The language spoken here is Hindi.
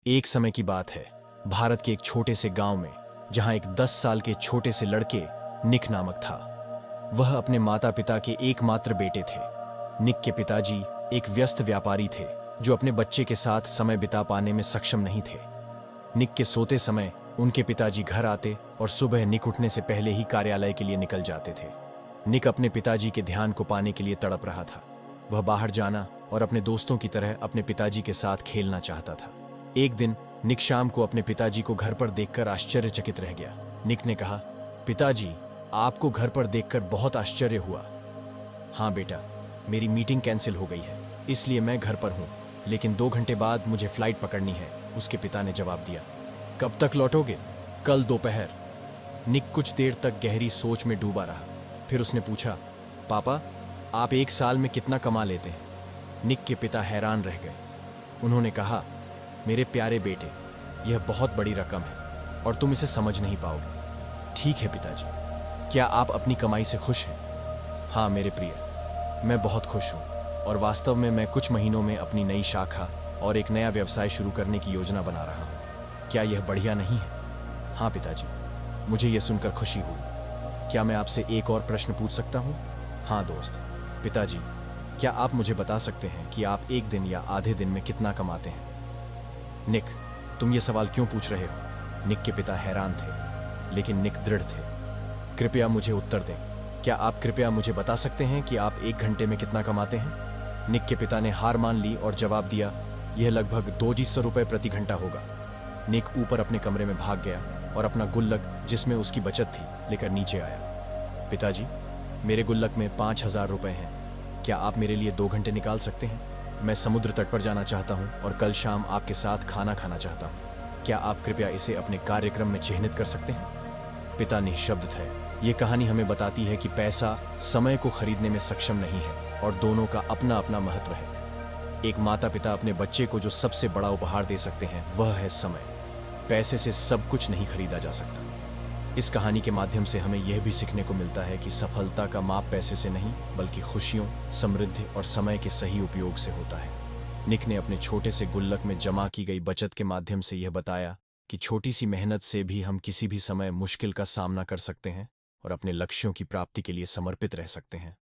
एक समय की बात है, भारत के एक छोटे से गांव में, जहां एक 10 साल के छोटे से लड़के निक नामक था। वह अपने माता पिता के एकमात्र बेटे थे। निक के पिताजी एक व्यस्त व्यापारी थे जो अपने बच्चे के साथ समय बिता पाने में सक्षम नहीं थे। निक के सोते समय उनके पिताजी घर आते और सुबह निक उठने से पहले ही कार्यालय के लिए निकल जाते थे। निक अपने पिताजी के ध्यान को पाने के लिए तड़प रहा था। वह बाहर जाना और अपने दोस्तों की तरह अपने पिताजी के साथ खेलना चाहता था। एक दिन निक शाम को अपने पिताजी को घर पर देखकर आश्चर्यचकित रह गया। निक ने कहा, पिताजी, आपको घर पर देखकर बहुत आश्चर्य हुआ। हाँ बेटा, मेरी मीटिंग कैंसिल हो गई है, इसलिए मैं घर पर हूँ, लेकिन 2 घंटे बाद मुझे फ्लाइट पकड़नी है, उसके पिता ने जवाब दिया। कब तक लौटोगे? कल दोपहर। निक कुछ देर तक गहरी सोच में डूबा रहा। फिर उसने पूछा, पापा, आप 1 साल में कितना कमा लेते हैं? निक के पिता हैरान रह गए। उन्होंने कहा, मेरे प्यारे बेटे, यह बहुत बड़ी रकम है और तुम इसे समझ नहीं पाओगे। ठीक है पिताजी, क्या आप अपनी कमाई से खुश हैं? हाँ मेरे प्रिय, मैं बहुत खुश हूँ और वास्तव में मैं कुछ महीनों में अपनी नई शाखा और एक नया व्यवसाय शुरू करने की योजना बना रहा हूँ। क्या यह बढ़िया नहीं है? हाँ पिताजी, मुझे यह सुनकर खुशी हुई। क्या मैं आपसे एक और प्रश्न पूछ सकता हूँ? हाँ दोस्त। पिताजी, क्या आप मुझे बता सकते हैं कि आप एक दिन या आधे दिन में कितना कमाते हैं? निक, तुम ये सवाल क्यों पूछ रहे हो? निक के पिता हैरान थे, लेकिन निक दृढ़ थे। कृपया मुझे उत्तर दें। क्या आप कृपया मुझे बता सकते हैं कि आप 1 घंटे में कितना कमाते हैं? निक के पिता ने हार मान ली और जवाब दिया, यह लगभग 200 रुपये प्रति घंटा होगा। निक ऊपर अपने कमरे में भाग गया और अपना गुल्लक, जिसमें उसकी बचत थी, लेकर नीचे आया। पिताजी, मेरे गुल्लक में 5000 रुपये हैं। क्या आप मेरे लिए 2 घंटे निकाल सकते हैं? मैं समुद्र तट पर जाना चाहता हूँ और कल शाम आपके साथ खाना खाना चाहता हूँ। क्या आप कृपया इसे अपने कार्यक्रम में चिह्नित कर सकते हैं? पिता निःशब्द थे। ये कहानी हमें बताती है कि पैसा समय को खरीदने में सक्षम नहीं है और दोनों का अपना अपना महत्व है। एक माता पिता अपने बच्चे को जो सबसे बड़ा उपहार दे सकते हैं वह है समय। पैसे से सब कुछ नहीं खरीदा जा सकता। इस कहानी के माध्यम से हमें यह भी सीखने को मिलता है कि सफलता का माप पैसे से नहीं, बल्कि खुशियों, समृद्धि और समय के सही उपयोग से होता है। निक ने अपने छोटे से गुल्लक में जमा की गई बचत के माध्यम से यह बताया कि छोटी सी मेहनत से भी हम किसी भी समय मुश्किल का सामना कर सकते हैं और अपने लक्ष्यों की प्राप्ति के लिए समर्पित रह सकते हैं।